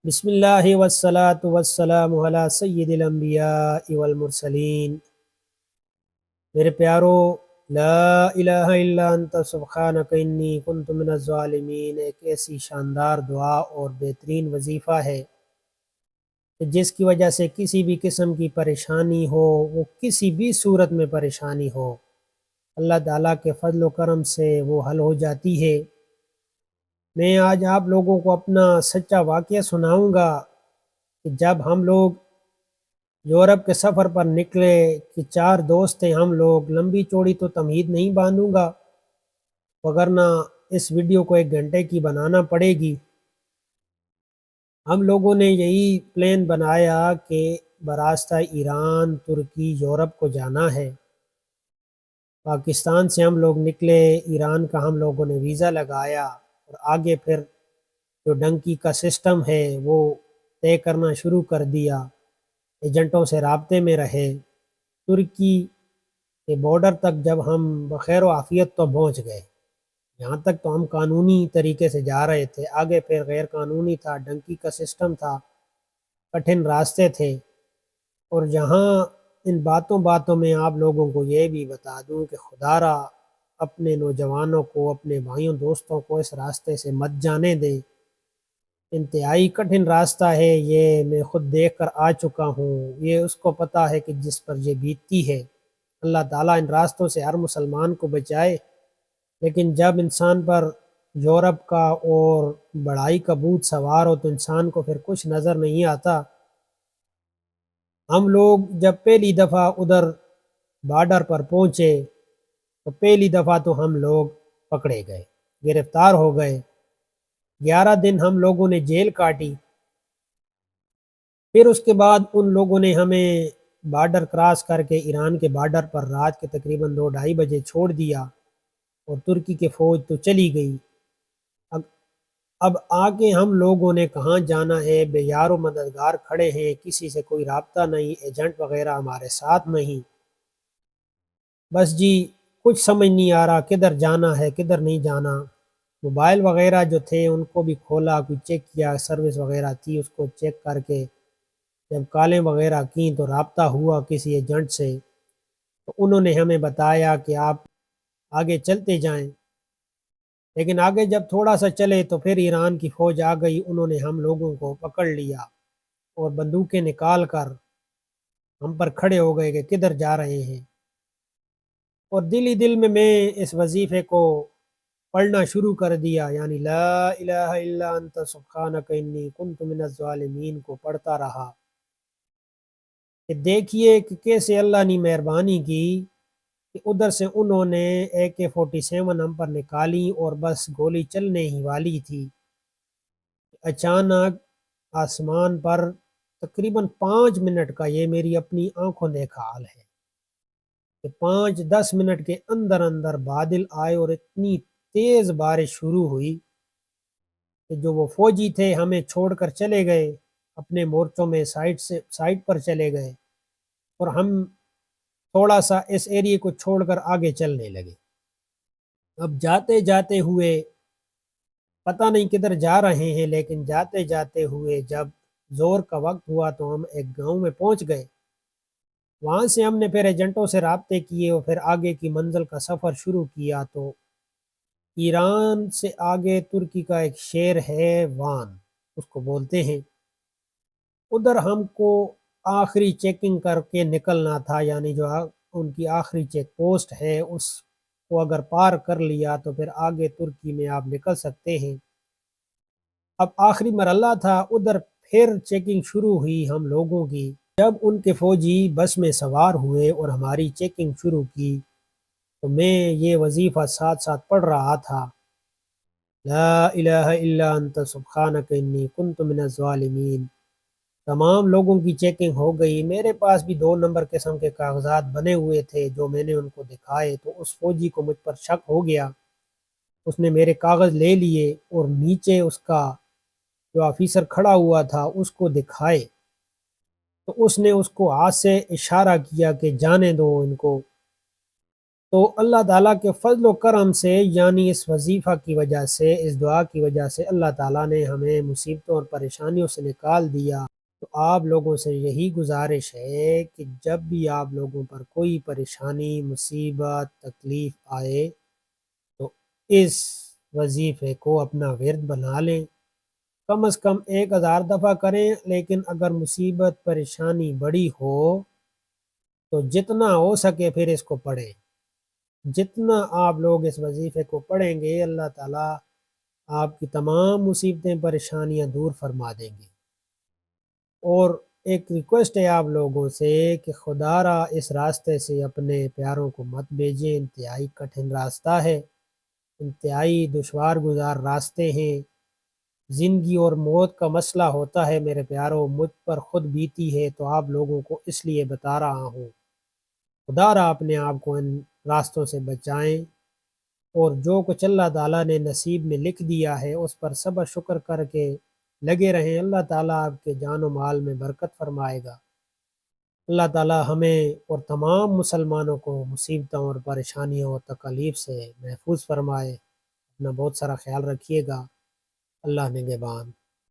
بسم اللہ والصلاة والسلام علی سید الانبیاء والمرسلین۔ میرے پیارو، لا الہ الا انت سبحانک انی کنت من الظالمین ایک ایسی شاندار دعا اور بہترین وظیفہ ہے کہ جس کی وجہ سے کسی بھی قسم کی پریشانی ہو، وہ کسی بھی صورت میں پریشانی ہو، اللہ تعالیٰ کے فضل و کرم سے وہ حل ہو جاتی ہے۔ میں آج آپ لوگوں کو اپنا سچا واقعہ سناؤں گا کہ جب ہم لوگ یورپ کے سفر پر نکلے کہ 4 دوست تھے ہم لوگ۔ لمبی چوڑی تو تمہید نہیں باندھوں گا، وگرنہ اس ویڈیو کو 1 گھنٹے کی بنانا پڑے گی۔ ہم لوگوں نے یہی پلان بنایا کہ براستہ ایران، ترکی، یورپ کو جانا ہے۔ پاکستان سے ہم لوگ نکلے، ایران کا ہم لوگوں نے ویزا لگایا اور آگے پھر جو ڈنکی کا سسٹم ہے وہ طے کرنا شروع کر دیا۔ ایجنٹوں سے رابطے میں رہے۔ ترکی کے بارڈر تک جب ہم بخیر و عافیت تو پہنچ گئے، یہاں تک تو ہم قانونی طریقے سے جا رہے تھے، آگے پھر غیر قانونی تھا، ڈنکی کا سسٹم تھا، کٹھن راستے تھے۔ اور جہاں ان باتوں میں آپ لوگوں کو یہ بھی بتا دوں کہ خدا را اپنے نوجوانوں کو، اپنے بھائیوں دوستوں کو اس راستے سے مت جانے دیں۔ انتہائی کٹھن راستہ ہے، یہ میں خود دیکھ کر آ چکا ہوں۔ یہ اس کو پتہ ہے کہ جس پر یہ بیتتی ہے۔ اللہ تعالیٰ ان راستوں سے ہر مسلمان کو بچائے، لیکن جب انسان پر یورپ کا اور بڑائی کا بھوت سوار ہو تو انسان کو پھر کچھ نظر نہیں آتا۔ ہم لوگ جب پہلی دفعہ ادھر بارڈر پر پہنچے تو پہلی دفعہ تو ہم لوگ پکڑے گئے، گرفتار ہو گئے۔ 11 دن ہم لوگوں نے جیل کاٹی۔ پھر اس کے بعد ان لوگوں نے ہمیں بارڈر کراس کر کے ایران کے بارڈر پر رات کے تقریباً 2-2:30 بجے چھوڑ دیا، اور ترکی کی فوج تو چلی گئی۔ اب اب آگے ہم لوگوں نے کہاں جانا ہے؟ بے یار و مددگار کھڑے ہیں، کسی سے کوئی رابطہ نہیں، ایجنٹ وغیرہ ہمارے ساتھ نہیں۔ بس جی کچھ سمجھ نہیں آ رہا کدھر جانا ہے کدھر نہیں جانا۔ موبائل وغیرہ جو تھے ان کو بھی کھولا، کوئی چیک کیا، سروس وغیرہ تھی اس کو چیک کر کے جب کالیں وغیرہ کیں تو رابطہ ہوا کسی ایجنٹ سے، تو انہوں نے ہمیں بتایا کہ آپ آگے چلتے جائیں۔ لیکن آگے جب تھوڑا سا چلے تو پھر ایران کی فوج آ گئی، انہوں نے ہم لوگوں کو پکڑ لیا اور بندوقیں نکال کر ہم پر کھڑے ہو گئے کہ کدھر جا رہے ہیں۔ اور دل ہی دل میں اس وظیفے کو پڑھنا شروع کر دیا، یعنی لا الہ الا انت سبحانک انی کنت من الظالمین کو پڑھتا رہا کہ دیکھیے کہ کیسے اللہ نے مہربانی کی کہ ادھر سے انہوں نے AK-47 ہم پر نکالی اور بس گولی چلنے ہی والی تھی۔ اچانک آسمان پر تقریباً 5 منٹ کا، یہ میری اپنی آنکھوں دیکھا حال ہے کہ 5-10 منٹ کے اندر اندر بادل آئے اور اتنی تیز بارش شروع ہوئی کہ جو وہ فوجی تھے ہمیں چھوڑ کر چلے گئے، اپنے مورچوں میں سائٹ پر چلے گئے، اور ہم تھوڑا سا اس ایریے کو چھوڑ کر آگے چلنے لگے۔ اب جاتے جاتے ہوئے پتہ نہیں کدھر جا رہے ہیں، لیکن جاتے جاتے ہوئے جب زور کا وقت ہوا تو ہم ایک گاؤں میں پہنچ گئے۔ وہاں سے ہم نے پھر ایجنٹوں سے رابطے کیے اور پھر آگے کی منزل کا سفر شروع کیا۔ تو ایران سے آگے ترکی کا ایک شہر ہے وان، اس کو بولتے ہیں، ادھر ہم کو آخری چیکنگ کر کے نکلنا تھا، یعنی جو ان کی آخری چیک پوسٹ ہے اس کو اگر پار کر لیا تو پھر آگے ترکی میں آپ نکل سکتے ہیں۔ اب آخری مرحلہ تھا ادھر، پھر چیکنگ شروع ہوئی ہم لوگوں کی۔ جب ان کے فوجی بس میں سوار ہوئے اور ہماری چیکنگ شروع کی تو میں یہ وظیفہ ساتھ ساتھ پڑھ رہا تھا، لا الہ الا انت سبحانک انی کنت من الظالمین۔ تمام لوگوں کی چیکنگ ہو گئی، میرے پاس بھی 2 نمبر قسم کے کاغذات بنے ہوئے تھے جو میں نے ان کو دکھائے، تو اس فوجی کو مجھ پر شک ہو گیا، اس نے میرے کاغذ لے لیے اور نیچے اس کا جو آفیسر کھڑا ہوا تھا اس کو دکھائے، تو اس نے اس کو ہاتھ سے اشارہ کیا کہ جانے دو ان کو۔ تو اللہ تعالیٰ کے فضل و کرم سے، یعنی اس وظیفہ کی وجہ سے، اس دعا کی وجہ سے اللہ تعالیٰ نے ہمیں مصیبتوں اور پریشانیوں سے نکال دیا۔ تو آپ لوگوں سے یہی گزارش ہے کہ جب بھی آپ لوگوں پر کوئی پریشانی، مصیبت، تکلیف آئے تو اس وظیفے کو اپنا ورد بنا لیں، کم از کم 1000 دفعہ کریں، لیکن اگر مصیبت پریشانی بڑی ہو تو جتنا ہو سکے پھر اس کو پڑھیں۔ جتنا آپ لوگ اس وظیفے کو پڑھیں گے اللہ تعالیٰ آپ کی تمام مصیبتیں پریشانیاں دور فرما دیں گے۔ اور ایک ریکویسٹ ہے آپ لوگوں سے کہ خدا را اس راستے سے اپنے پیاروں کو مت بھیجیں، انتہائی کٹھن راستہ ہے، انتہائی دشوار گزار راستے ہیں، زندگی اور موت کا مسئلہ ہوتا ہے میرے پیاروں، مجھ پر خود بیتی ہے تو آپ لوگوں کو اس لیے بتا رہا ہوں۔ خدا را اپنے آپ کو ان راستوں سے بچائیں، اور جو کچھ اللہ تعالیٰ نے نصیب میں لکھ دیا ہے اس پر صبر شکر کر کے لگے رہیں، اللہ تعالیٰ آپ کے جان و مال میں برکت فرمائے گا۔ اللہ تعالیٰ ہمیں اور تمام مسلمانوں کو مصیبتوں اور پریشانیوں اور تکالیف سے محفوظ فرمائے۔ اپنا بہت سارا خیال رکھیے گا۔ اللہ نگہبان۔